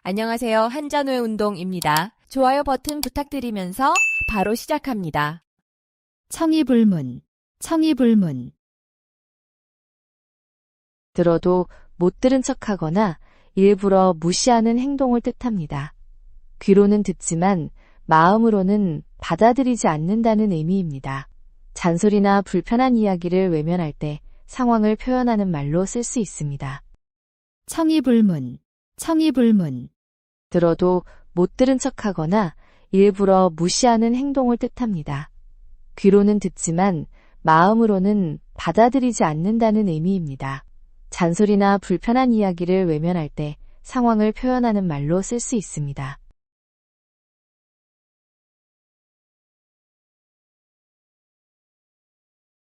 안녕하세요. 한잔후의 운동입니다. 좋아요 버튼 부탁드리면서 바로 시작합니다. 청이불문, 청이불문. 들어도 못 들은 척하거나 일부러 무시하는 행동을 뜻합니다. 귀로는 듣지만 마음으로는 받아들이지 않는다는 의미입니다. 잔소리나 불편한 이야기를 외면할 때 상황을 표현하는 말로 쓸 수 있습니다. 청이불문, 청이불문. 들어도 못 들은 척하거나 일부러 무시하는 행동을 뜻합니다. 귀로는 듣지만 마음으로는 받아들이지 않는다는 의미입니다. 잔소리나 불편한 이야기를 외면할 때 상황을 표현하는 말로 쓸 수 있습니다.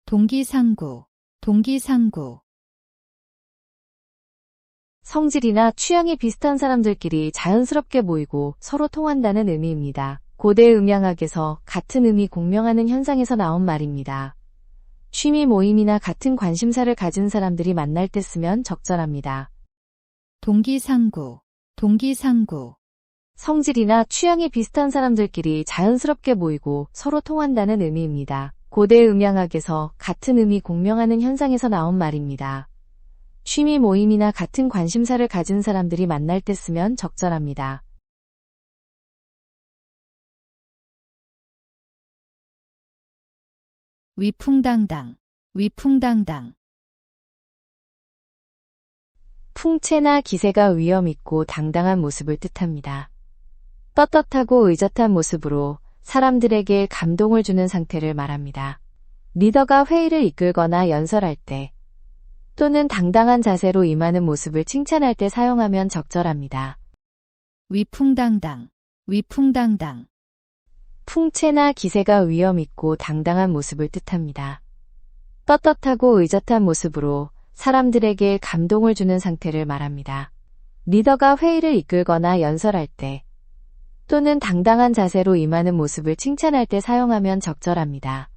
동기상구, 동기상구. 성질이나 취향이 비슷한 사람들끼리 자연스럽게 모이고 서로 통한다는 의미입니다. 고대 음양학에서 같은 의미 공명하는 현상에서 나온 말입니다. 취미 모임이나 같은 관심사를 가진 사람들이 만날 때 쓰면 적절합니다. 동기상구, 동기상구. 성질이나 취향이 비슷한 사람들끼리 자연스럽게 모이고 서로 통한다는 의미입니다. 고대 음양학에서 같은 의미 공명하는 현상에서 나온 말입니다. 취미 모임이나 같은 관심사를 가진 사람들이 만날 때 쓰면 적절합니다. 위풍당당, 위풍당당. 풍채나 기세가 위엄있고 당당한 모습을 뜻합니다. 떳떳하고 의젓한 모습으로 사람들에게 감동을 주는 상태를 말합니다. 리더가 회의를 이끌거나 연설할 때 또는 당당한 자세로 임하는 모습을 칭찬할 때 사용하면 적절합니다. 위풍당당, 위풍당당. 풍채나 기세가 위엄있고 당당한 모습을 뜻합니다. 떳떳하고 의젓한 모습으로 사람들에게 감동을 주는 상태를 말합니다. 리더가 회의를 이끌거나 연설할 때 또는 당당한 자세로 임하는 모습을 칭찬할 때 사용하면 적절합니다.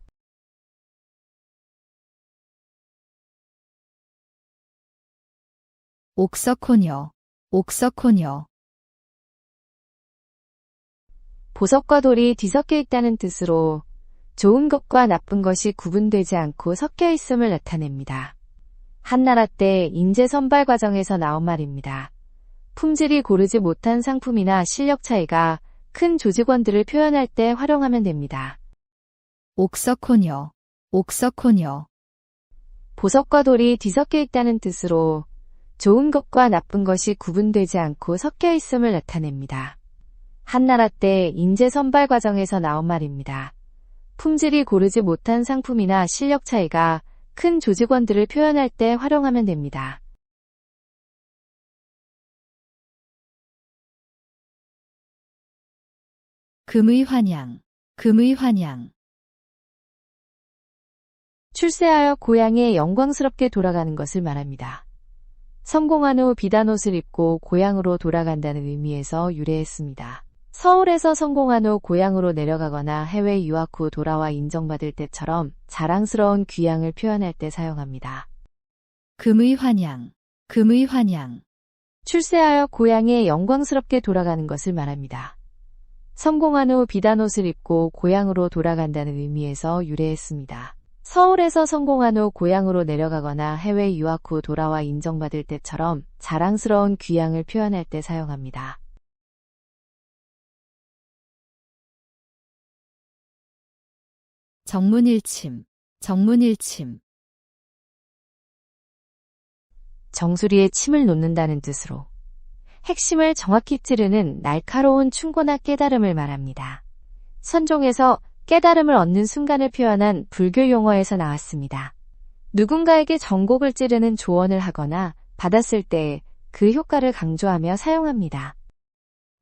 옥석호녀, 옥석호녀. 보석과 돌이 뒤섞여 있다는 뜻으로 좋은 것과 나쁜 것이 구분되지 않고 섞여 있음을 나타냅니다. 한나라 때 인재 선발 과정에서 나온 말입니다. 품질이 고르지 못한 상품이나 실력 차이가 큰 조직원들을 표현할 때 활용하면 됩니다. 옥석호녀, 옥석호녀. 보석과 돌이 뒤섞여 있다는 뜻으로 좋은 것과 나쁜 것이 구분되지 않고 섞여 있음을 나타냅니다. 한나라 때 인재 선발 과정에서 나온 말입니다. 품질이 고르지 못한 상품이나 실력 차이가 큰 조직원들을 표현할 때 활용하면 됩니다. 금의환양, 금의환양. 출세하여 고향에 영광스럽게 돌아가는 것을 말합니다. 성공한 후 비단 옷을 입고 고향으로 돌아간다는 의미에서 유래했습니다. 서울에서 성공한 후 고향으로 내려가거나 해외 유학 후 돌아와 인정받을 때처럼 자랑스러운 귀향을 표현할 때 사용합니다. 금의환양, 금의환양. 출세하여 고향에 영광스럽게 돌아가는 것을 말합니다. 성공한 후 비단 옷을 입고 고향으로 돌아간다는 의미에서 유래했습니다. 서울에서 성공한 후 고향으로 내려가거나 해외 유학 후 돌아와 인정받을 때처럼 자랑스러운 귀향을 표현할 때 사용합니다. 정문일침, 정문일침. 정수리에 침을 놓는다는 뜻으로 핵심을 정확히 찌르는 날카로운 충고나 깨달음을 말합니다. 선종에서 깨달음을 얻는 순간을 표현한 불교 용어에서 나왔습니다. 누군가에게 정곡을 찌르는 조언을 하거나 받았을 때 그 효과를 강조하며 사용합니다.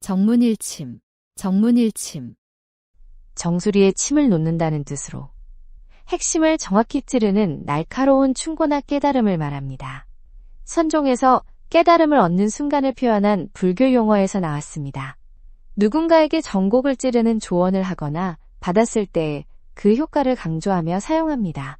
정문일침, 정문일침. 정수리에 침을 놓는다는 뜻으로 핵심을 정확히 찌르는 날카로운 충고나 깨달음을 말합니다. 선종에서 깨달음을 얻는 순간을 표현한 불교 용어에서 나왔습니다. 누군가에게 정곡을 찌르는 조언을 하거나 받았을 때 그 효과를 강조하며 사용합니다.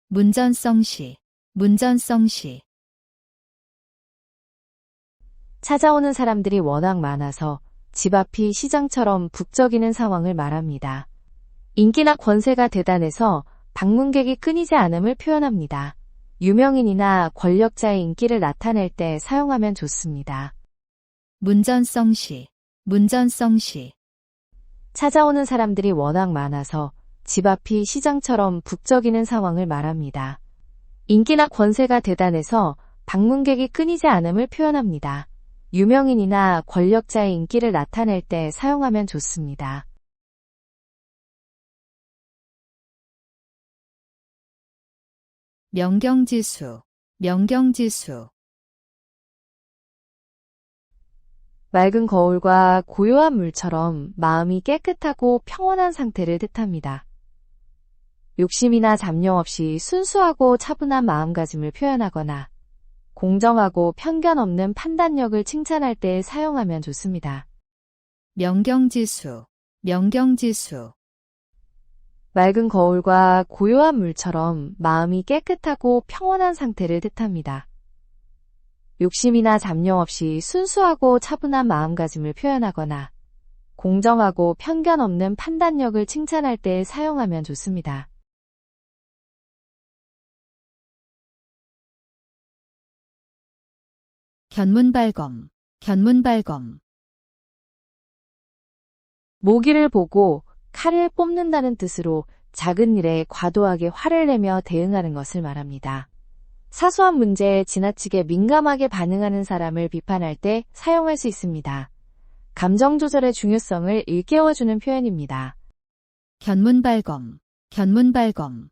문전성시, 문전성시, 찾아오는 사람들이 워낙 많아서 집 앞이 시장처럼 북적이는 상황을 말합니다. 인기나 권세가 대단해서 방문객이 끊이지 않음을 표현합니다. 유명인이나 권력자의 인기를 나타낼 때 사용하면 좋습니다. 문전성시, 문전성시, 찾아오는 사람들이 워낙 많아서 집 앞이 시장처럼 북적이는 상황을 말합니다. 인기나 권세가 대단해서 방문객이 끊이지 않음을 표현합니다. 유명인이나 권력자의 인기를 나타낼 때 사용하면 좋습니다. 명경지수, 명경지수, 맑은 거울과 고요한 물처럼 마음이 깨끗하고 평온한 상태를 뜻합니다. 욕심이나 잡념 없이 순수하고 차분한 마음가짐을 표현하거나 공정하고 편견 없는 판단력을 칭찬할 때 사용하면 좋습니다. 명경지수, 명경지수, 맑은 거울과 고요한 물처럼 마음이 깨끗하고 평온한 상태를 뜻합니다. 욕심이나 잡념 없이 순수하고 차분한 마음가짐을 표현하거나 공정하고 편견 없는 판단력을 칭찬할 때 사용하면 좋습니다. 견문발검, 견문발검, 모기를 보고 칼을 뽑는다는 뜻으로 작은 일에 과도하게 화를 내며 대응하는 것을 말합니다. 사소한 문제에 지나치게 민감하게 반응하는 사람을 비판할 때 사용할 수 있습니다. 감정 조절의 중요성을 일깨워주는 표현입니다. 견문발검, 견문발검,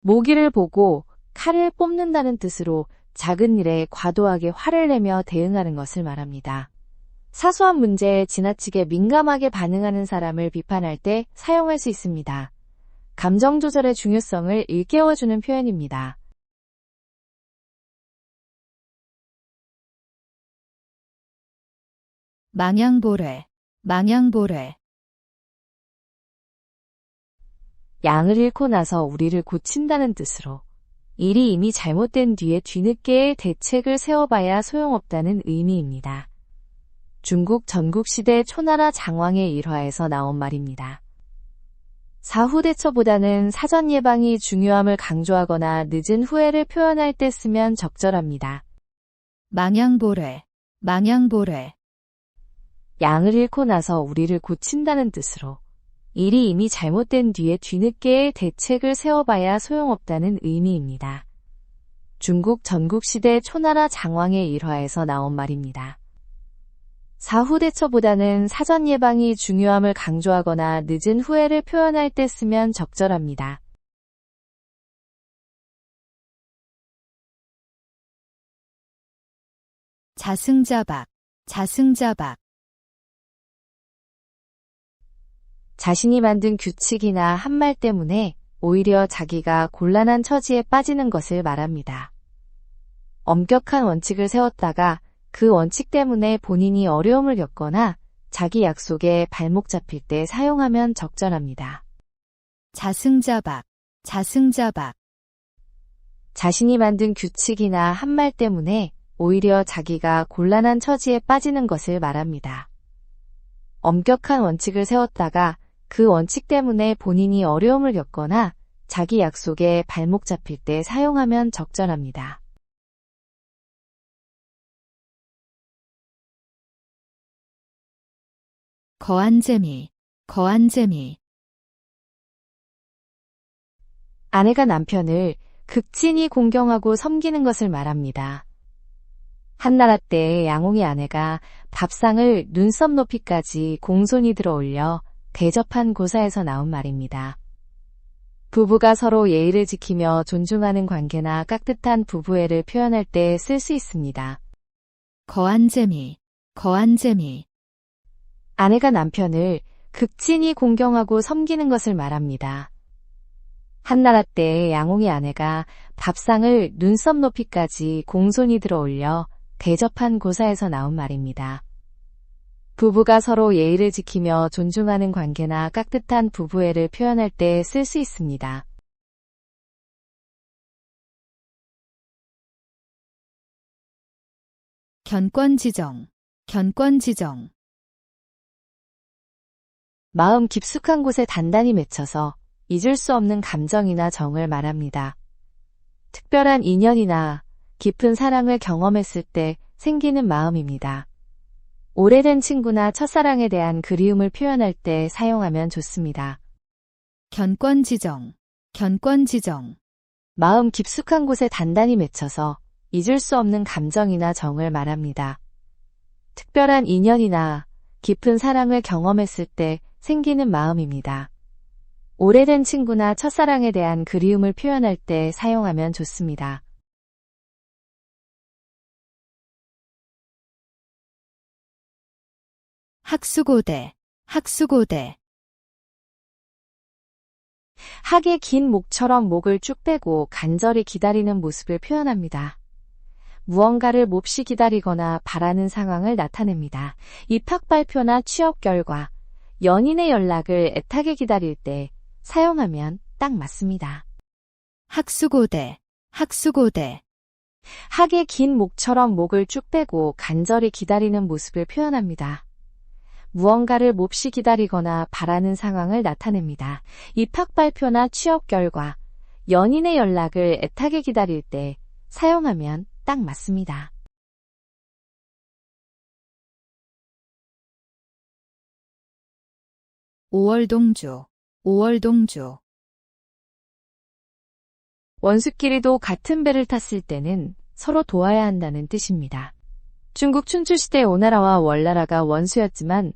모기를 보고 칼을 뽑는다는 뜻으로 작은 일에 과도하게 화를 내며 대응하는 것을 말합니다. 사소한 문제에 지나치게 민감하게 반응하는 사람을 비판할 때 사용할 수 있습니다. 감정 조절의 중요성을 일깨워주는 표현입니다. 망양보레, 망양보레, 양을 잃고 나서 우리를 고친다는 뜻으로 일이 이미 잘못된 뒤에 뒤늦게 대책을 세워봐야 소용없다는 의미입니다. 중국 전국시대 초나라 장왕의 일화에서 나온 말입니다. 사후대처보다는 사전 예방이 중요함을 강조하거나 늦은 후회를 표현할 때 쓰면 적절합니다. 망양보레, 망양보레, 양을 잃고 나서 우리를 고친다는 뜻으로 일이 이미 잘못된 뒤에 뒤늦게 대책을 세워봐야 소용없다는 의미입니다. 중국 전국시대 초나라 장왕의 일화에서 나온 말입니다. 사후대처보다는 사전 예방이 중요함을 강조하거나 늦은 후회를 표현할 때 쓰면 적절합니다. 자승자박, 자승자박, 자신이 만든 규칙이나 한 말 때문에 오히려 자기가 곤란한 처지에 빠지는 것을 말합니다. 엄격한 원칙을 세웠다가 그 원칙 때문에 본인이 어려움을 겪거나 자기 약속에 발목 잡힐 때 사용하면 적절합니다. 자승자박, 자승자박, 자신이 만든 규칙이나 한 말 때문에 오히려 자기가 곤란한 처지에 빠지는 것을 말합니다. 엄격한 원칙을 세웠다가 그 원칙 때문에 본인이 어려움을 겪거나 자기 약속에 발목 잡힐 때 사용하면 적절합니다. 거한재미, 거한재미, 아내가 남편을 극진히 공경하고 섬기는 것을 말합니다. 한나라 때 양홍의 아내가 밥상을 눈썹 높이까지 공손히 들어 올려 대접한 고사에서 나온 말입니다. 부부가 서로 예의를 지키며 존중하는 관계나 깍듯한 부부애를 표현할 때 쓸 수 있습니다. 거한재미, 거한재미, 아내가 남편을 극진히 공경하고 섬기는 것을 말합니다. 한나라 때 양홍의 아내가 밥상을 눈썹 높이까지 공손히 들어 올려 대접한 고사에서 나온 말입니다. 부부가 서로 예의를 지키며 존중하는 관계나 깍듯한 부부애를 표현할 때 쓸 수 있습니다. 견권 지정, 견권 지정. 마음 깊숙한 곳에 단단히 맺혀서 잊을 수 없는 감정이나 정을 말합니다. 특별한 인연이나 깊은 사랑을 경험했을 때 생기는 마음입니다. 오래된 친구나 첫사랑에 대한 그리움을 표현할 때 사용하면 좋습니다. 견권 지정, 견권 지정. 마음 깊숙한 곳에 단단히 맺혀서 잊을 수 없는 감정이나 정을 말합니다. 특별한 인연이나 깊은 사랑을 경험했을 때 생기는 마음입니다. 오래된 친구나 첫사랑에 대한 그리움을 표현할 때 사용하면 좋습니다. 학수고대, 학수고대. 학의 긴 목처럼 목을 쭉 빼고 간절히 기다리는 모습을 표현합니다. 무언가를 몹시 기다리거나 바라는 상황을 나타냅니다. 입학 발표나 취업 결과, 연인의 연락을 애타게 기다릴 때 사용하면 딱 맞습니다. 학수고대, 학수고대. 학의 긴 목처럼 목을 쭉 빼고 간절히 기다리는 모습을 표현합니다. 무언가를 몹시 기다리거나 바라는 상황을 나타냅니다. 입학 발표나 취업 결과, 연인의 연락을 애타게 기다릴 때 사용하면 딱 맞습니다. 오월동주, 오월동주. 원수끼리도 같은 배를 탔을 때는 서로 도와야 한다는 뜻입니다. 중국 춘추시대 오나라와 월나라가 원수였지만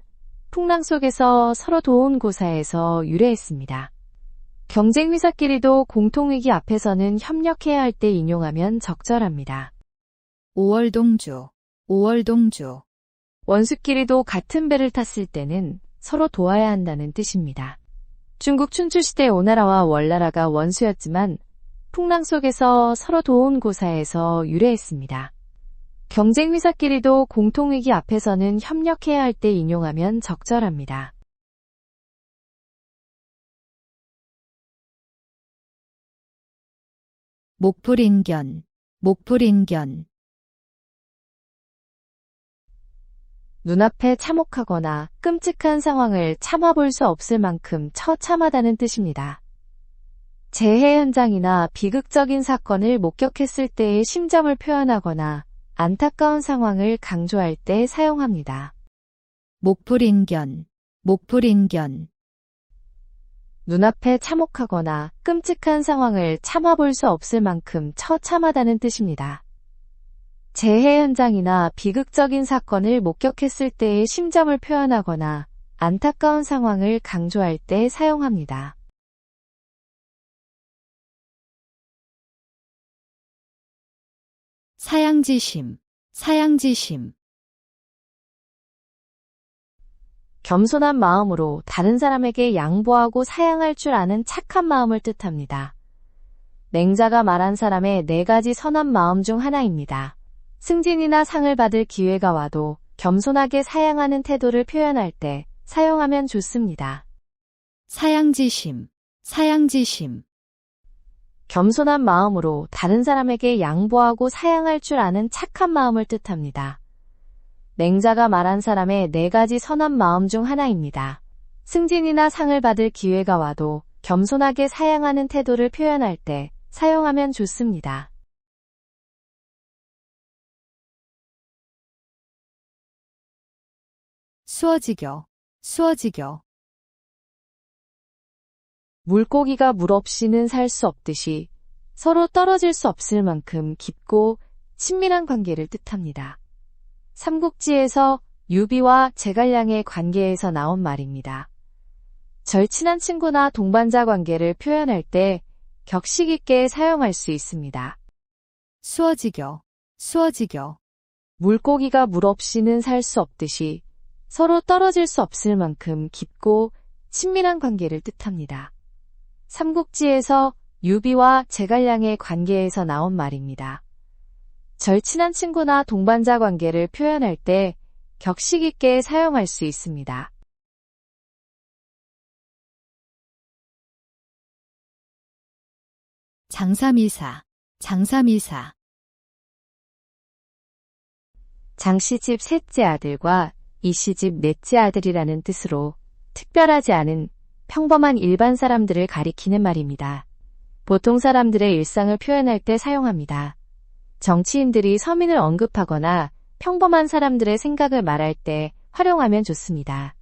풍랑 속에서 서로 도운 고사에서 유래했습니다. 경쟁 회사끼리도 공통위기 앞에서는 협력해야 할 때 인용하면 적절합니다. 오월동주, 오월동주. 원수끼리도 같은 배를 탔을 때는 서로 도와야 한다는 뜻입니다. 중국 춘추시대 오나라와 월나라가 원수였지만 풍랑 속에서 서로 도운 고사에서 유래했습니다. 경쟁 회사끼리도 공통위기 앞에서는 협력해야 할 때 인용하면 적절합니다. 목불인견, 목불인견. 눈앞에 참혹하거나 끔찍한 상황을 참아볼 수 없을 만큼 처참하다는 뜻입니다. 재해 현장이나 비극적인 사건을 목격했을 때의 심정을 표현하거나 안타까운 상황을 강조할 때 사용합니다. 목불인견, 목불인견. 눈앞에 참혹하거나 끔찍한 상황을 참아볼 수 없을 만큼 처참하다는 뜻입니다. 재해 현장이나 비극적인 사건을 목격했을 때의 심정을 표현하거나 안타까운 상황을 강조할 때 사용합니다. 사양지심, 사양지심. 겸손한 마음으로 다른 사람에게 양보하고 사양할 줄 아는 착한 마음을 뜻합니다. 맹자가 말한 사람의 4가지 선한 마음 중 하나입니다. 승진이나 상을 받을 기회가 와도 겸손하게 사양하는 태도를 표현할 때 사용하면 좋습니다. 사양지심, 사양지심. 겸손한 마음으로 다른 사람에게 양보하고 사양할 줄 아는 착한 마음을 뜻합니다. 맹자가 말한 사람의 4가지 선한 마음 중 하나입니다. 승진이나 상을 받을 기회가 와도 겸손하게 사양하는 태도를 표현할 때 사용하면 좋습니다. 수어지교, 수어지교. 물고기가 물 없이는 살 수 없듯이 서로 떨어질 수 없을 만큼 깊고 친밀한 관계를 뜻합니다. 삼국지에서 유비와 제갈량의 관계에서 나온 말입니다. 절친한 친구나 동반자 관계를 표현할 때 격식 있게 사용할 수 있습니다. 수어지교, 수어지교. 물고기가 물 없이는 살 수 없듯이 서로 떨어질 수 없을 만큼 깊고 친밀한 관계를 뜻합니다. 삼국지에서 유비와 제갈량의 관계에서 나온 말입니다. 절친한 친구나 동반자 관계를 표현할 때 격식 있게 사용할 수 있습니다. 장사미사, 장사미사. 장씨집 셋째 아들과 이씨집 넷째 아들이라는 뜻으로 특별하지 않은 평범한 일반 사람들을 가리키는 말입니다. 보통 사람들의 일상을 표현할 때 사용합니다. 정치인들이 서민을 언급하거나 평범한 사람들의 생각을 말할 때 활용하면 좋습니다.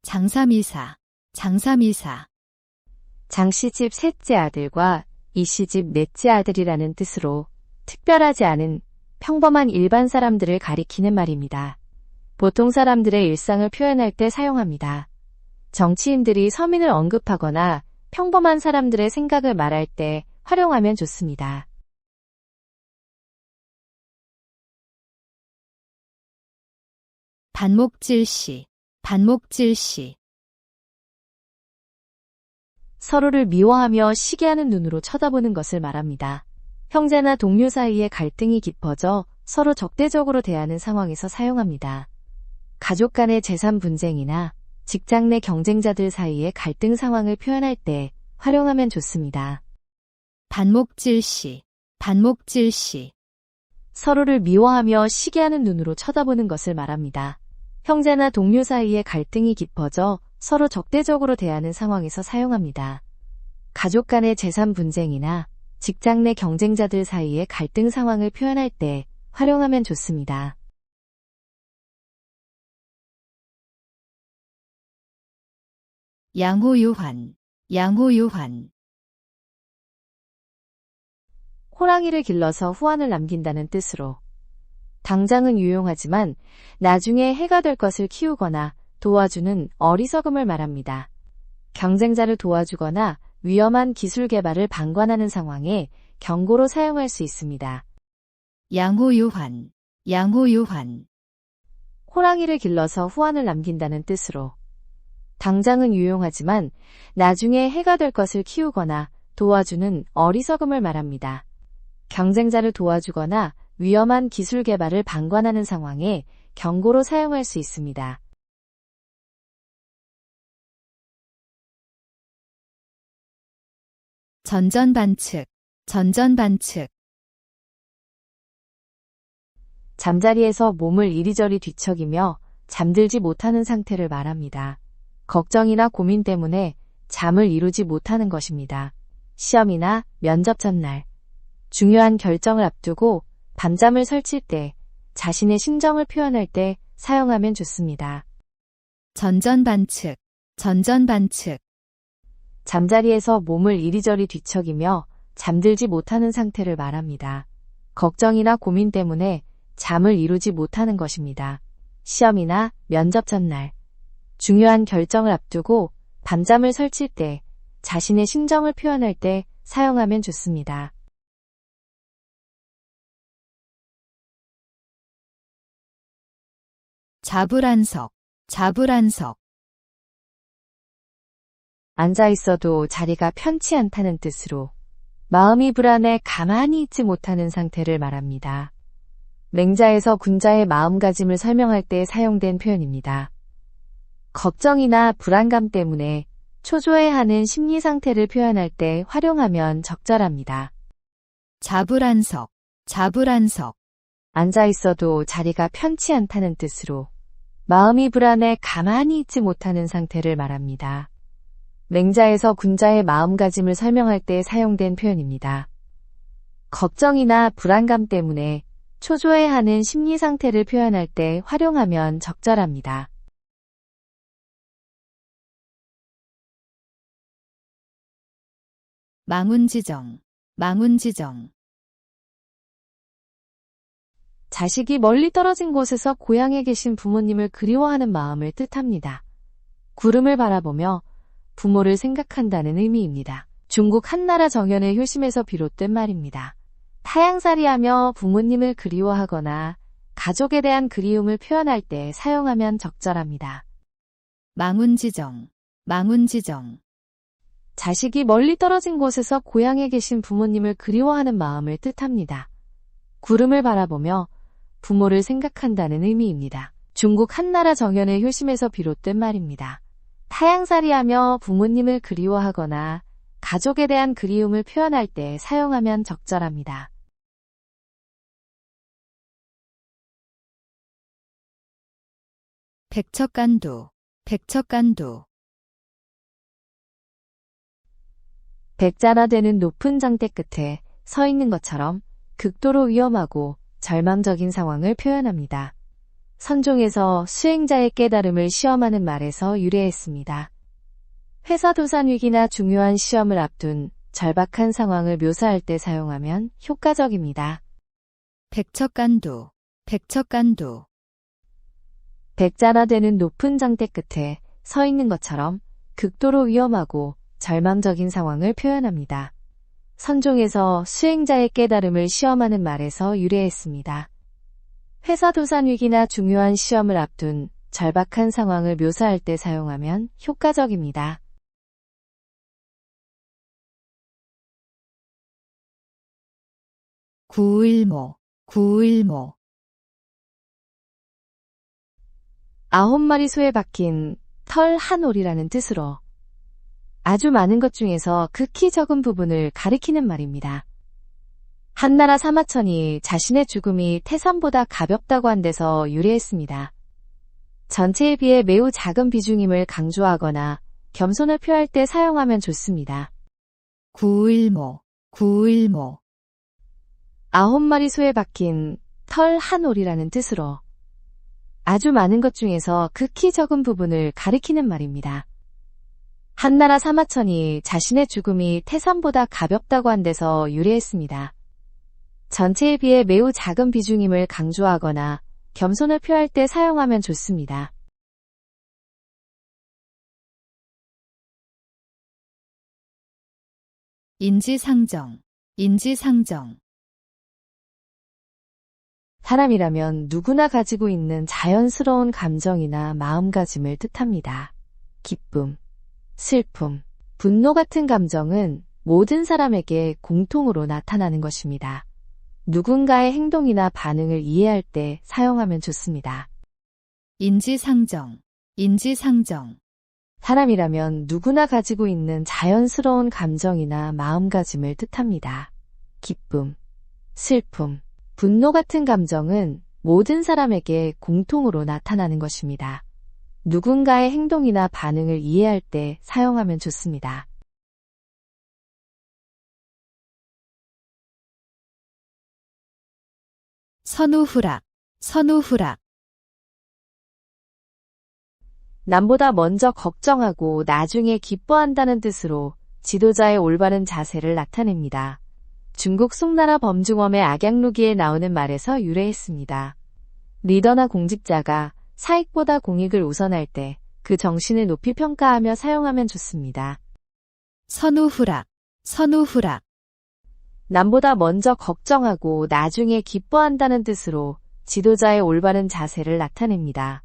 장사미사, 장사미사, 장씨집 셋째 아들과 이씨집 넷째 아들이라는 뜻으로 특별하지 않은 평범한 일반 사람들을 가리키는 말입니다. 보통 사람들의 일상을 표현할 때 사용합니다. 정치인들이 서민을 언급하거나 평범한 사람들의 생각을 말할 때 활용하면 좋습니다. 반목질시, 반목질시, 서로를 미워하며 시기하는 눈으로 쳐다보는 것을 말합니다. 형제나 동료 사이에 갈등이 깊어져 서로 적대적으로 대하는 상황에서 사용합니다. 가족 간의 재산 분쟁이나 직장 내 경쟁자들 사이의 갈등 상황을 표현할 때 활용하면 좋습니다. 반목질시, 반목질시, 서로를 미워하며 시기하는 눈으로 쳐다보는 것을 말합니다. 형제나 동료 사이에 갈등이 깊어져 서로 적대적으로 대하는 상황에서 사용합니다. 가족 간의 재산 분쟁이나 직장 내 경쟁자들 사이의 갈등 상황을 표현할 때 활용하면 좋습니다. 양호유환, 양호유환, 호랑이를 길러서 후환을 남긴다는 뜻으로 당장은 유용하지만 나중에 해가 될 것을 키우거나 도와주는 어리석음을 말합니다. 경쟁자를 도와주거나 위험한 기술 개발을 방관하는 상황에 경고로 사용할 수 있습니다. 양호유환, 양호유환, 호랑이를 길러서 후환을 남긴다는 뜻으로 당장은 유용하지만 나중에 해가 될 것을 키우거나 도와주는 어리석음을 말합니다. 경쟁자를 도와주거나 위험한 기술 개발을 방관하는 상황에 경고로 사용할 수 있습니다. 전전반측, 전전반측, 잠자리에서 몸을 이리저리 뒤척이며 잠들지 못하는 상태를 말합니다. 걱정이나 고민 때문에 잠을 이루지 못하는 것입니다. 시험이나 면접 전날, 중요한 결정을 앞두고 밤잠을 설칠 때 자신의 심정을 표현할 때 사용하면 좋습니다. 전전반측, 전전반측, 잠자리에서 몸을 이리저리 뒤척이며 잠들지 못하는 상태를 말합니다. 걱정이나 고민 때문에 잠을 이루지 못하는 것입니다. 시험이나 면접 전날, 중요한 결정을 앞두고 밤잠을 설칠 때 자신의 심정을 표현할 때 사용하면 좋습니다. 자불안석, 자불안석, 앉아 있어도 자리가 편치 않다는 뜻으로 마음이 불안해 가만히 있지 못하는 상태를 말합니다. 맹자에서 군자의 마음가짐을 설명할 때 사용된 표현입니다. 걱정이나 불안감 때문에 초조해하는 심리 상태를 표현할 때 활용하면 적절합니다. 자불안석, 자불안석, 앉아 있어도 자리가 편치 않다는 뜻으로 마음이 불안해 가만히 있지 못하는 상태를 말합니다. 맹자에서 군자의 마음가짐을 설명할 때 사용된 표현입니다. 걱정이나 불안감 때문에 초조해하는 심리 상태를 표현할 때 활용하면 적절합니다. 망운지정, 망운지정, 자식이 멀리 떨어진 곳에서 고향에 계신 부모님을 그리워하는 마음을 뜻합니다. 구름을 바라보며 부모를 생각한다는 의미입니다. 중국 한나라 정연의 효심에서 비롯된 말입니다. 타향살이하며 부모님을 그리워하거나 가족에 대한 그리움을 표현할 때 사용하면 적절합니다. 망운지정, 망운지정, 자식이 멀리 떨어진 곳에서 고향에 계신 부모님을 그리워하는 마음을 뜻합니다. 구름을 바라보며 부모를 생각한다는 의미입니다. 중국 한나라 정연의 효심에서 비롯된 말입니다. 타향살이하며 부모님을 그리워하거나 가족에 대한 그리움을 표현할 때 사용하면 적절합니다. 백척간두, 백척간두. 백자라되는 높은 장대 끝에 서 있는 것처럼 극도로 위험하고 절망적인 상황을 표현합니다. 선종에서 수행자의 깨달음을 시험하는 말에서 유래했습니다. 회사 도산 위기나 중요한 시험을 앞둔 절박한 상황을 묘사할 때 사용하면 효과적입니다. 백척간두, 백척간두. 백자라되는 높은 장대 끝에 서 있는 것처럼 극도로 위험하고 절망적인 상황을 표현합니다. 선종에서 수행자의 깨달음을 시험하는 말에서 유래했습니다. 회사 도산 위기나 중요한 시험을 앞둔 절박한 상황을 묘사할 때 사용하면 효과적입니다. 구일모, 구일모. 9마리 소에 박힌 털 한 올이라는 뜻으로 아주 많은 것 중에서 극히 적은 부분을 가리키는 말입니다. 한나라 사마천이 자신의 죽음이 태산보다 가볍다고 한 데서 유래했습니다. 전체에 비해 매우 작은 비중임을 강조하거나 겸손을 표할 때 사용하면 좋습니다. 구일모, 구일모. 9마리 소에 박힌 털 한 올이라는 뜻으로 아주 많은 것 중에서 극히 적은 부분을 가리키는 말입니다. 한나라 사마천이 자신의 죽음이 태산보다 가볍다고 한 데서 유래했습니다. 전체에 비해 매우 작은 비중임을 강조하거나 겸손을 표할 때 사용하면 좋습니다. 인지상정, 인지상정. 사람이라면 누구나 가지고 있는 자연스러운 감정이나 마음가짐을 뜻합니다. 기쁨, 슬픔, 분노 같은 감정은 모든 사람에게 공통으로 나타나는 것입니다. 누군가의 행동이나 반응을 이해할 때 사용하면 좋습니다. 인지상정, 인지상정. 사람이라면 누구나 가지고 있는 자연스러운 감정이나 마음가짐을 뜻합니다. 기쁨, 슬픔, 분노 같은 감정은 모든 사람에게 공통으로 나타나는 것입니다. 누군가의 행동이나 반응을 이해할 때 사용하면 좋습니다. 선우후락, 선우후락. 남보다 먼저 걱정하고 나중에 기뻐한다는 뜻으로 지도자의 올바른 자세를 나타냅니다. 중국 송나라 범중엄의 악양루기에 나오는 말에서 유래했습니다. 리더나 공직자가 사익보다 공익을 우선할 때 그 정신을 높이 평가하며 사용하면 좋습니다. 선우후락, 선우후락. 남보다 먼저 걱정하고 나중에 기뻐한다는 뜻으로 지도자의 올바른 자세를 나타냅니다.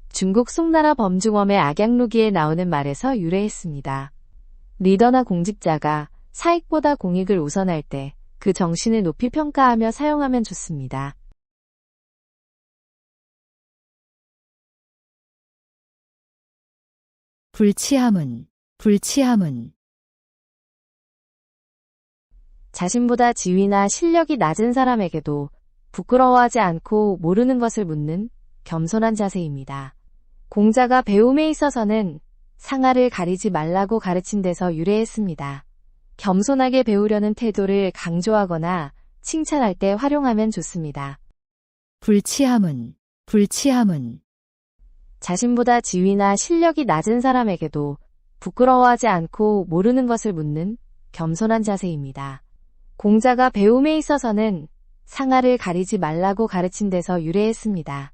중국 송나라 범중엄의 악양루기에 나오는 말에서 유래했습니다. 리더나 공직자가 사익보다 공익을 우선할 때 그 정신을 높이 평가하며 사용하면 좋습니다. 불치함은, 불치함은. 자신보다 지위나 실력이 낮은 사람에게도 부끄러워하지 않고 모르는 것을 묻는 겸손한 자세입니다. 공자가 배움에 있어서는 상하를 가리지 말라고 가르친 데서 유래했습니다. 겸손하게 배우려는 태도를 강조하거나 칭찬할 때 활용하면 좋습니다. 불치함은, 불치함은. 자신보다 지위나 실력이 낮은 사람에게도 부끄러워하지 않고 모르는 것을 묻는 겸손한 자세입니다. 공자가 배움에 있어서는 상하를 가리지 말라고 가르친 데서 유래했습니다.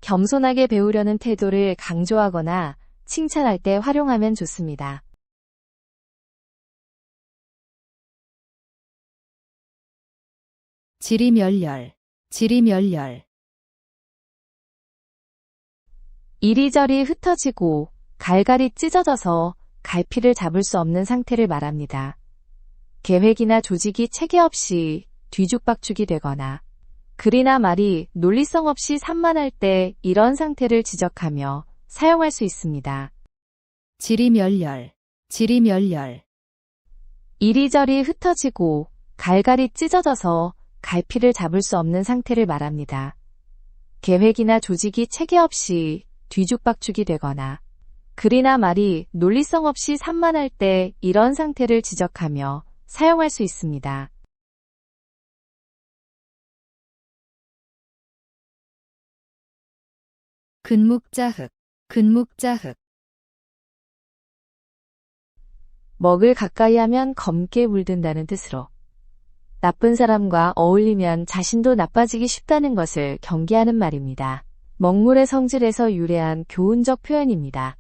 겸손하게 배우려는 태도를 강조하거나 칭찬할 때 활용하면 좋습니다. 지리멸렬, 지리멸렬. 이리저리 흩어지고 갈갈이 찢어져서 갈피를 잡을 수 없는 상태를 말합니다. 계획이나 조직이 체계 없이 뒤죽박죽이 되거나 글이나 말이 논리성 없이 산만할 때 이런 상태를 지적하며 사용할 수 있습니다. 지리멸렬, 지리멸렬. 이리저리 흩어지고 갈갈이 찢어져서 갈피를 잡을 수 없는 상태를 말합니다. 계획이나 조직이 체계 없이 뒤죽박죽이 되거나 글이나 말이 논리성 없이 산만할 때 이런 상태를 지적하며 사용할 수 있습니다. 근묵자흑, 근묵자흑. 먹을 가까이 하면 검게 물든다는 뜻으로 나쁜 사람과 어울리면 자신도 나빠지기 쉽다는 것을 경계하는 말입니다. 먹물의 성질에서 유래한 교훈적 표현입니다.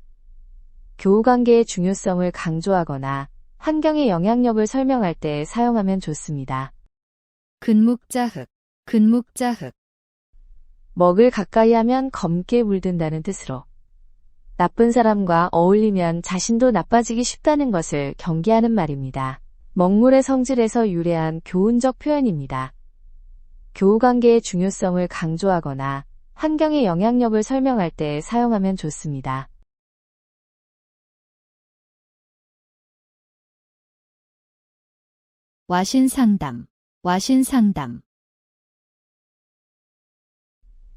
교우관계의 중요성을 강조하거나 환경의 영향력을 설명할 때 사용하면 좋습니다. 근묵자흑, 근묵자흑. 먹을 가까이 하면 검게 물든다는 뜻으로 나쁜 사람과 어울리면 자신도 나빠지기 쉽다는 것을 경계하는 말입니다. 먹물의 성질에서 유래한 교훈적 표현입니다. 교우관계의 중요성을 강조하거나 환경의 영향력을 설명할 때 사용하면 좋습니다. 와신상담, 와신상담.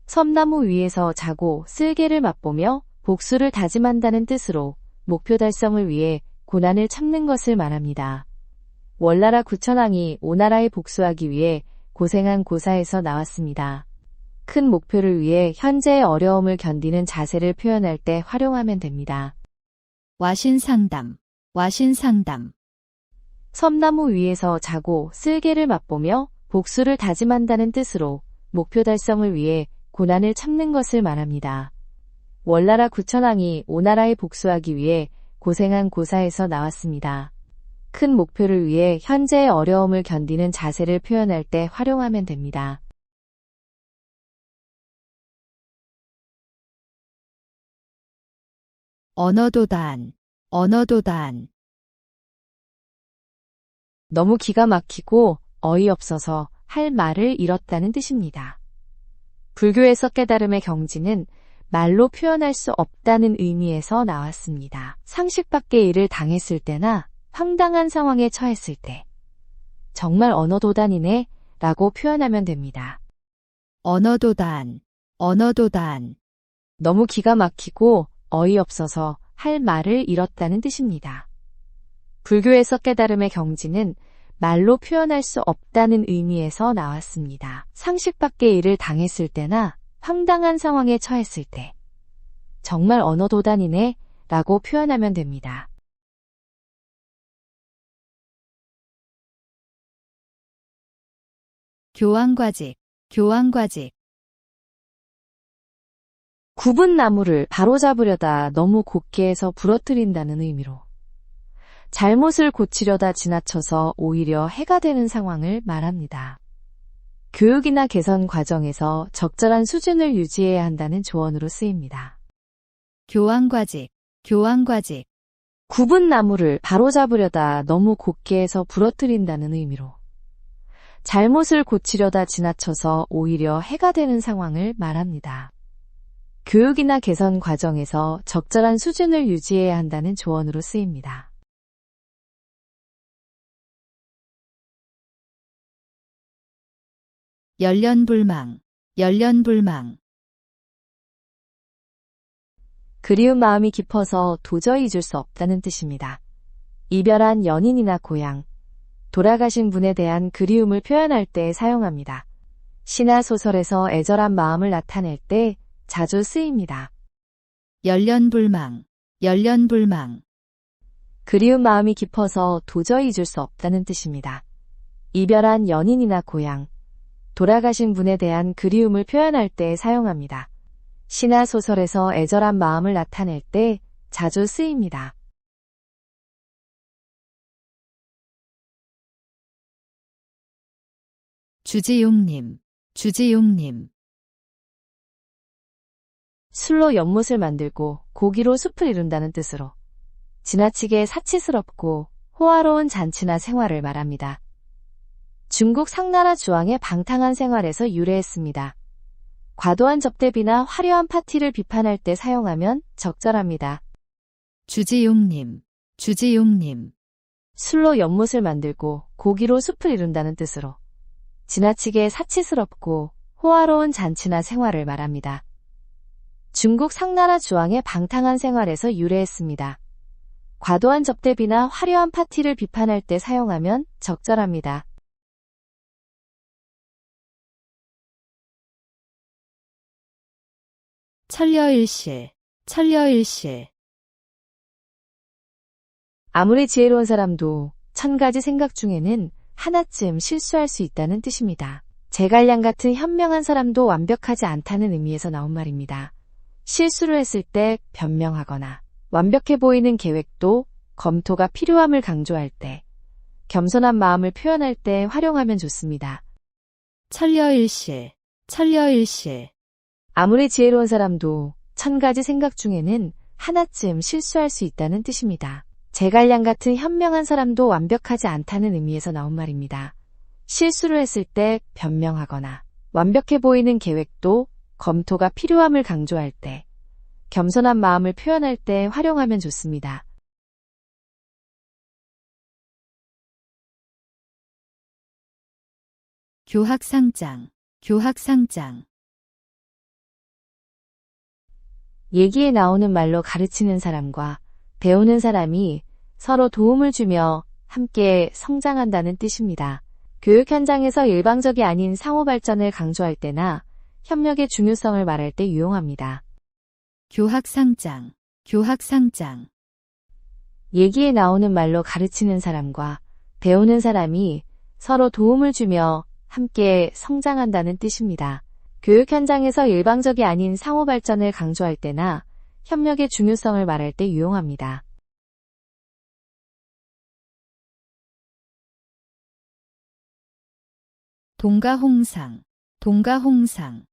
섬나무 위에서 자고 쓸개를 맛보며 복수를 다짐한다는 뜻으로 목표 달성을 위해 고난을 참는 것을 말합니다. 월나라 구천왕이 오나라에 복수하기 위해 고생한 고사에서 나왔습니다. 큰 목표를 위해 현재의 어려움을 견디는 자세를 표현할 때 활용하면 됩니다. 와신상담, 와신상담. 섬나무 위에서 자고 쓸개를 맛보며 복수를 다짐한다는 뜻으로 목표 달성을 위해 고난을 참는 것을 말합니다. 월나라 구천왕이 오나라에 복수하기 위해 고생한 고사에서 나왔습니다. 큰 목표를 위해 현재의 어려움을 견디는 자세를 표현할 때 활용하면 됩니다. 언어도단, 언어도단. 너무 기가 막히고 어이없어서 할 말을 잃었다는 뜻입니다. 불교에서 깨달음의 경지는 말로 표현할 수 없다는 의미에서 나왔습니다. 상식 밖의 일을 당했을 때나 황당한 상황에 처했을 때 정말 언어도단이네 라고 표현하면 됩니다. 언어도단, 언어도단. 너무 기가 막히고 어이없어서 할 말을 잃었다는 뜻입니다. 불교에서 깨달음의 경지는 말로 표현할 수 없다는 의미에서 나왔습니다. 상식 밖의 일을 당했을 때나 황당한 상황에 처했을 때 정말 언어도단이네 라고 표현하면 됩니다. 교황과직, 교황과직. 굽은 나무를 바로잡으려다 너무 곧게 해서 부러뜨린다는 의미로 잘못을 고치려다 지나쳐서 오히려 해가 되는 상황을 말합니다. 교육이나 개선 과정에서 적절한 수준을 유지해야 한다는 조언으로 쓰입니다. 교황과직, 교황과직. 굽은 나무를 바로잡으려다 너무 곧게 해서 부러뜨린다는 의미로 잘못을 고치려다 지나쳐서 오히려 해가 되는 상황을 말합니다. 교육이나 개선 과정에서 적절한 수준을 유지해야 한다는 조언으로 쓰입니다. 열련불망, 열련불망. 그리운 마음이 깊어서 도저히 잊을 수 없다는 뜻입니다. 이별한 연인이나 고향, 돌아가신 분에 대한 그리움을 표현할 때 사용합니다. 시나 소설에서 애절한 마음을 나타낼 때 자주 쓰입니다. 열련불망, 열련불망. 그리운 마음이 깊어서 도저히 잊을 수 없다는 뜻입니다. 이별한 연인이나 고향, 돌아가신 분에 대한 그리움을 표현할 때 사용합니다. 시나 소설에서 애절한 마음을 나타낼 때 자주 쓰입니다. 주지용님, 주지용님. 술로 연못을 만들고 고기로 숲을 이룬다는 뜻으로 지나치게 사치스럽고 호화로운 잔치나 생활을 말합니다. 중국 상나라 주왕의 방탕한 생활에서 유래했습니다. 과도한 접대비나 화려한 파티를 비판할 때 사용하면 적절합니다. 주지용님, 주지용님. 술로 연못을 만들고 고기로 숲을 이룬다는 뜻으로 지나치게 사치스럽고 호화로운 잔치나 생활을 말합니다. 중국 상나라 주왕의 방탕한 생활에서 유래했습니다. 과도한 접대비나 화려한 파티를 비판할 때 사용하면 적절합니다. 천려일실, 천려일실. 아무리 지혜로운 사람도 1000가지 생각 중에는 하나쯤 실수할 수 있다는 뜻입니다. 제갈량 같은 현명한 사람도 완벽하지 않다는 의미에서 나온 말입니다. 실수를 했을 때 변명하거나 완벽해 보이는 계획도 검토가 필요함을 강조할 때, 겸손한 마음을 표현할 때 활용하면 좋습니다. 천려일실, 천려일실. 아무리 지혜로운 사람도 1000가지 생각 중에는 하나쯤 실수할 수 있다는 뜻입니다. 제갈량 같은 현명한 사람도 완벽하지 않다는 의미에서 나온 말입니다. 실수를 했을 때 변명하거나 완벽해 보이는 계획도 검토가 필요함을 강조할 때, 겸손한 마음을 표현할 때 활용하면 좋습니다. 교학상장, 교학상장. 얘기에 나오는 말로 가르치는 사람과 배우는 사람이 서로 도움을 주며 함께 성장한다는 뜻입니다. 교육 현장에서 일방적이 아닌 상호 발전을 강조할 때나 협력의 중요성을 말할 때 유용합니다. 교학상장, 교학상장. 얘기에 나오는 말로 가르치는 사람과 배우는 사람이 서로 도움을 주며 함께 성장한다는 뜻입니다. 교육 현장에서 일방적이 아닌 상호 발전을 강조할 때나 협력의 중요성을 말할 때 유용합니다. 동가홍상, 동가홍상.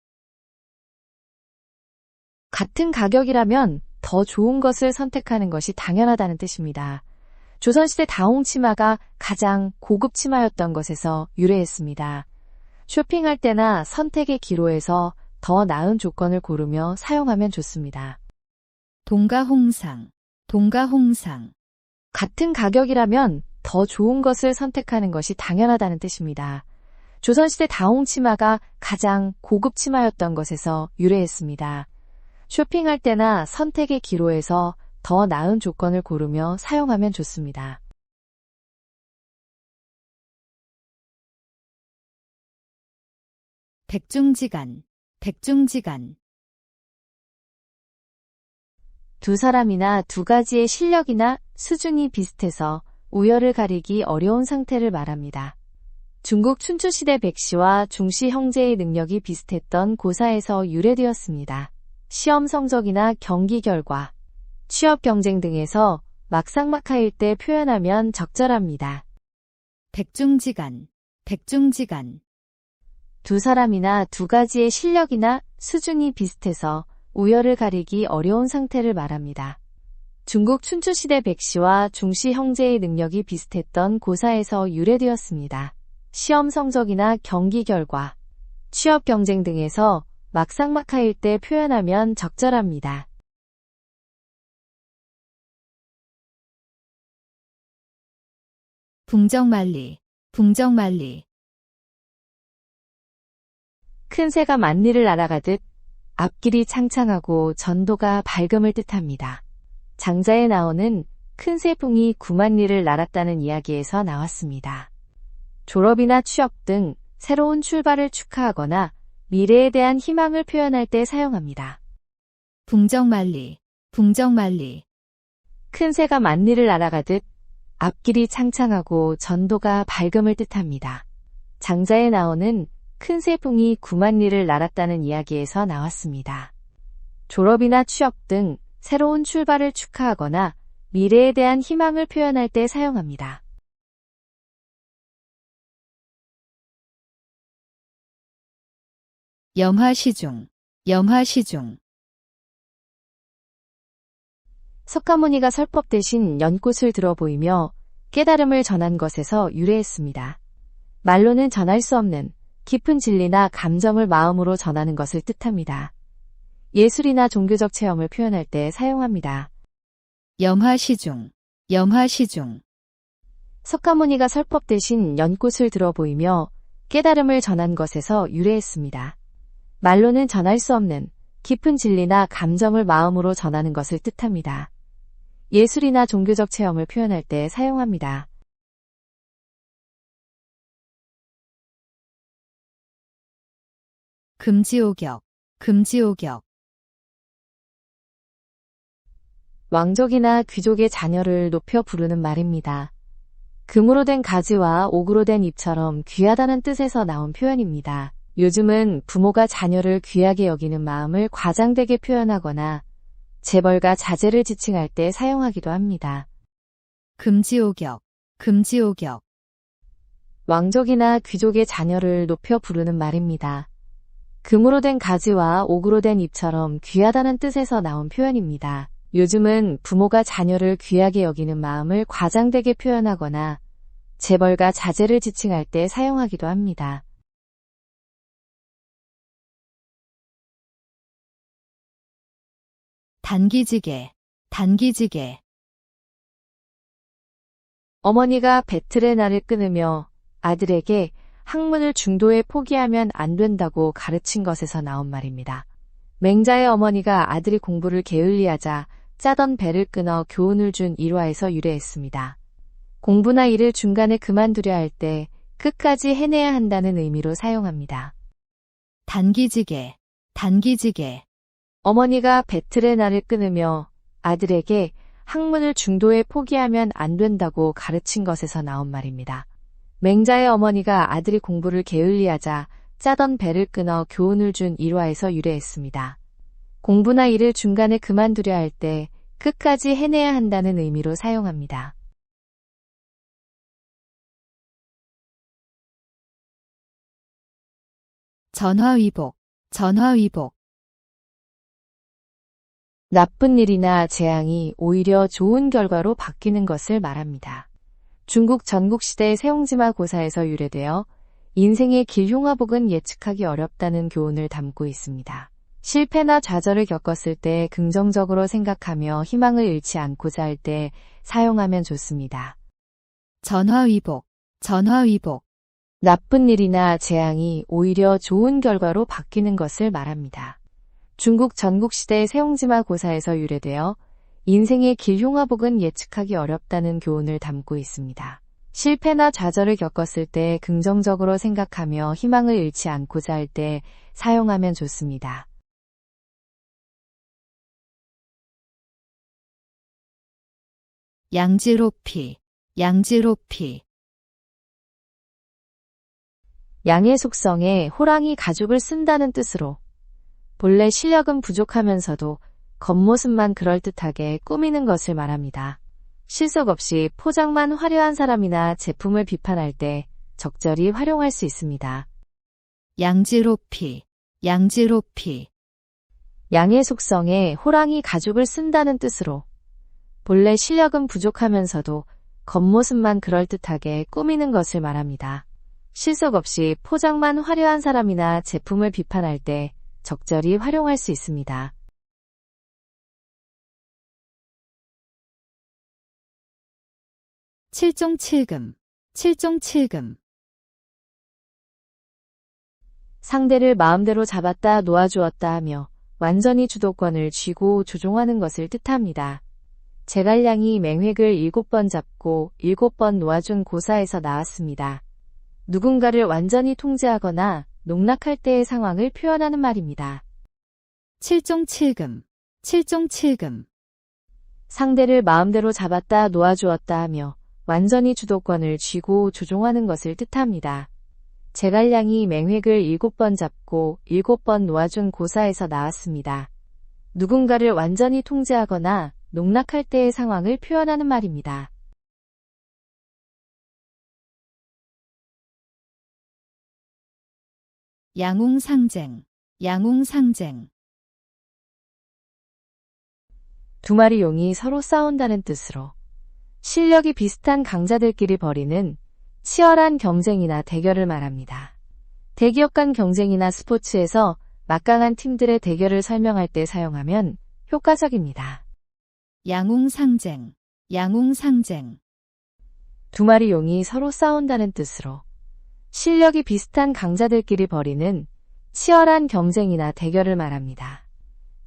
같은 가격이라면 더 좋은 것을 선택하는 것이 당연하다는 뜻입니다. 조선시대 다홍치마가 가장 고급 치마였던 것에서 유래했습니다. 쇼핑할 때나 선택의 기로에서 더 나은 조건을 고르며 사용하면 좋습니다. 동가홍상, 동가홍상. 같은 가격이라면 더 좋은 것을 선택하는 것이 당연하다는 뜻입니다. 조선시대 다홍치마가 가장 고급 치마였던 것에서 유래했습니다. 쇼핑할 때나 선택의 기로에서 더 나은 조건을 고르며 사용하면 좋습니다. 백중지간, 백중지간. 두 사람이나 두 가지의 실력이나 수준이 비슷해서 우열을 가리기 어려운 상태를 말합니다. 중국 춘추시대 백씨와 중씨 형제의 능력이 비슷했던 고사에서 유래되었습니다. 시험 성적이나 경기 결과, 취업 경쟁 등에서 막상막하일 때 표현하면 적절합니다. 백중지간, 백중지간. 두 사람이나 두 가지의 실력이나 수준이 비슷해서 우열을 가리기 어려운 상태를 말합니다. 중국 춘추시대 백씨와 중씨 형제의 능력이 비슷했던 고사에서 유래되었습니다. 시험 성적이나 경기 결과, 취업 경쟁 등에서 막상막하일 때 표현하면 적절합니다. 붕정만리, 붕정만리. 큰 새가 만리를 날아가듯 앞길이 창창하고 전도가 밝음을 뜻합니다. 장자에 나오는 큰 새붕이 9만리를 날았다는 이야기에서 나왔습니다. 졸업이나 취업 등 새로운 출발을 축하하거나 미래에 대한 희망을 표현할 때 사용합니다. 붕정만리, 붕정만리. 큰 새가 만리를 날아가듯 앞길이 창창하고 전도가 밝음을 뜻합니다. 장자에 나오는 큰 새붕이 9만리를 날았다는 이야기에서 나왔습니다. 졸업이나 취업 등 새로운 출발을 축하하거나 미래에 대한 희망을 표현할 때 사용합니다. 염화시중, 염화시중. 석가모니가 설법 대신 연꽃을 들어 보이며 깨달음을 전한 것에서 유래했습니다. 말로는 전할 수 없는 깊은 진리나 감정을 마음으로 전하는 것을 뜻합니다. 예술이나 종교적 체험을 표현할 때 사용합니다. 염화시중, 염화시중. 석가모니가 설법 대신 연꽃을 들어 보이며 깨달음을 전한 것에서 유래했습니다. 말로는 전할 수 없는 깊은 진리나 감정을 마음으로 전하는 것을 뜻합니다. 예술이나 종교적 체험을 표현할 때 사용합니다. 금지오격, 금지오격. 왕족이나 귀족의 자녀를 높여 부르는 말입니다. 금으로 된 가지와 옥으로 된 잎처럼 귀하다는 뜻에서 나온 표현입니다. 요즘은 부모가 자녀를 귀하게 여기는 마음을 과장되게 표현하거나 재벌가 자제를 지칭할 때 사용하기도 합니다. 금지오격, 금지오격. 왕족이나 귀족의 자녀를 높여 부르는 말입니다. 금으로 된 가지와 옥으로 된 잎처럼 귀하다는 뜻에서 나온 표현입니다. 요즘은 부모가 자녀를 귀하게 여기는 마음을 과장되게 표현하거나 재벌가 자제를 지칭할 때 사용하기도 합니다. 단기지개, 단기지개. 어머니가 배틀의 날을 끊으며 아들에게 학문을 중도에 포기하면 안 된다고 가르친 것에서 나온 말입니다. 맹자의 어머니가 아들이 공부를 게을리하자 짜던 배를 끊어 교훈을 준 일화에서 유래했습니다. 공부나 일을 중간에 그만두려 할 때 끝까지 해내야 한다는 의미로 사용합니다. 단기지개, 단기지개. 어머니가 배틀의 날을 끊으며 아들에게 학문을 중도에 포기하면 안 된다고 가르친 것에서 나온 말입니다. 맹자의 어머니가 아들이 공부를 게을리하자 짜던 배를 끊어 교훈을 준 일화에서 유래했습니다. 공부나 일을 중간에 그만두려 할 때 끝까지 해내야 한다는 의미로 사용합니다. 전화위복, 전화위복. 나쁜 일이나 재앙이 오히려 좋은 결과로 바뀌는 것을 말합니다. 중국 전국시대 세옹지마 고사에서 유래되어 인생의 길흉화복은 예측하기 어렵다는 교훈을 담고 있습니다. 실패나 좌절을 겪었을 때 긍정적으로 생각하며 희망을 잃지 않고자 할 때 사용하면 좋습니다. 전화위복, 전화위복. 나쁜 일이나 재앙이 오히려 좋은 결과로 바뀌는 것을 말합니다. 중국 전국시대 세옹지마 고사에서 유래되어 인생의 길흉화복은 예측하기 어렵다는 교훈을 담고 있습니다. 실패나 좌절을 겪었을 때 긍정적으로 생각하며 희망을 잃지 않고자 할 때 사용하면 좋습니다. 양지로피, 양지로피. 양의 속성에 호랑이 가죽을 쓴다는 뜻으로 본래 실력은 부족하면서도 겉모습만 그럴듯하게 꾸미는 것을 말합니다. 실속 없이 포장만 화려한 사람이나 제품을 비판할 때 적절히 활용할 수 있습니다. 양지로피, 양지로피. 양의 속성에 호랑이 가죽을 쓴다는 뜻으로 본래 실력은 부족하면서도 겉모습만 그럴듯하게 꾸미는 것을 말합니다. 실속 없이 포장만 화려한 사람이나 제품을 비판할 때 적절히 활용할 수 있습니다. 칠종칠금, 칠종칠금. 상대를 마음대로 잡았다 놓아주었다 하며 완전히 주도권을 쥐고 조종하는 것을 뜻합니다. 제갈량이 맹획을 7번 잡고 7번 놓아준 고사에서 나왔습니다. 누군가를 완전히 통제하거나 농락할 때의 상황을 표현하는 말입니다. 칠종칠금, 칠종칠금. 상대를 마음대로 잡았다 놓아주었다 하며 완전히 주도권을 쥐고 조종하는 것을 뜻합니다. 제갈량이 맹획을 7번 잡고 7번 놓아준 고사에서 나왔습니다. 누군가를 완전히 통제하거나 농락할 때의 상황을 표현하는 말입니다. 양웅상쟁, 양웅상쟁. 두 마리 용이 서로 싸운다는 뜻으로 실력이 비슷한 강자들끼리 벌이는 치열한 경쟁이나 대결을 말합니다. 대기업 간 경쟁이나 스포츠에서 막강한 팀들의 대결을 설명할 때 사용하면 효과적입니다. 양웅상쟁, 양웅상쟁. 두 마리 용이 서로 싸운다는 뜻으로 실력이 비슷한 강자들끼리 벌이는 치열한 경쟁이나 대결을 말합니다.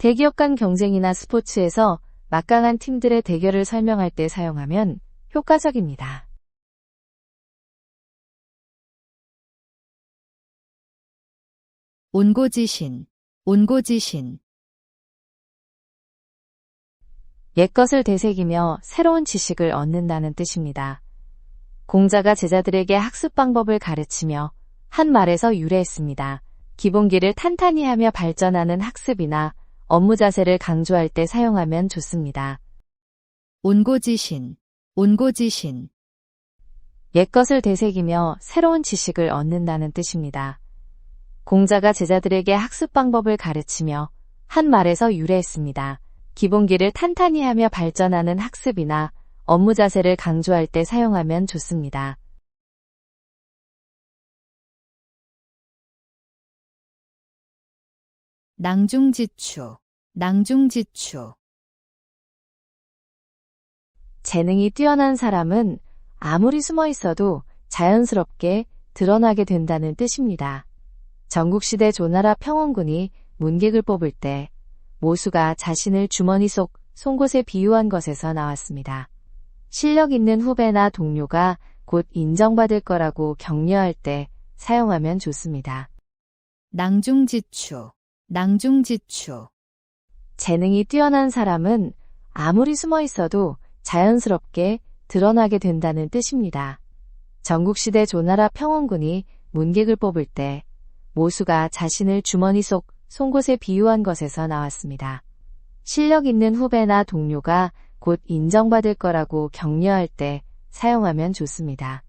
대기업 간 경쟁이나 스포츠에서 막강한 팀들의 대결을 설명할 때 사용하면 효과적입니다. 온고지신, 온고지신. 옛것을 되새기며 새로운 지식을 얻는다는 뜻입니다. 공자가 제자들에게 학습 방법을 가르치며 한 말에서 유래했습니다. 기본기를 탄탄히 하며 발전하는 학습이나 업무 자세를 강조할 때 사용하면 좋습니다. 온고지신, 온고지신. 옛것을 되새기며 새로운 지식을 얻는다는 뜻입니다. 공자가 제자들에게 학습 방법을 가르치며 한 말에서 유래했습니다. 기본기를 탄탄히 하며 발전하는 학습이나 업무 자세를 강조할 때 사용하면 좋습니다. 낭중지추, 낭중지추. 재능이 뛰어난 사람은 아무리 숨어 있어도 자연스럽게 드러나게 된다는 뜻입니다. 전국시대 조나라 평원군이 문객을 뽑을 때 모수가 자신을 주머니 속 송곳에 비유한 것에서 나왔습니다. 실력 있는 후배나 동료가 곧 인정받을 거라고 격려할 때 사용하면 좋습니다. 낭중지추, 낭중지추. 재능이 뛰어난 사람은 아무리 숨어 있어도 자연스럽게 드러나게 된다는 뜻입니다. 전국시대 조나라 평원군이 문객을 뽑을 때 모수가 자신을 주머니 속 송곳에 비유한 것에서 나왔습니다. 실력 있는 후배나 동료가 곧 인정받을 거라고 격려할 때 사용하면 좋습니다.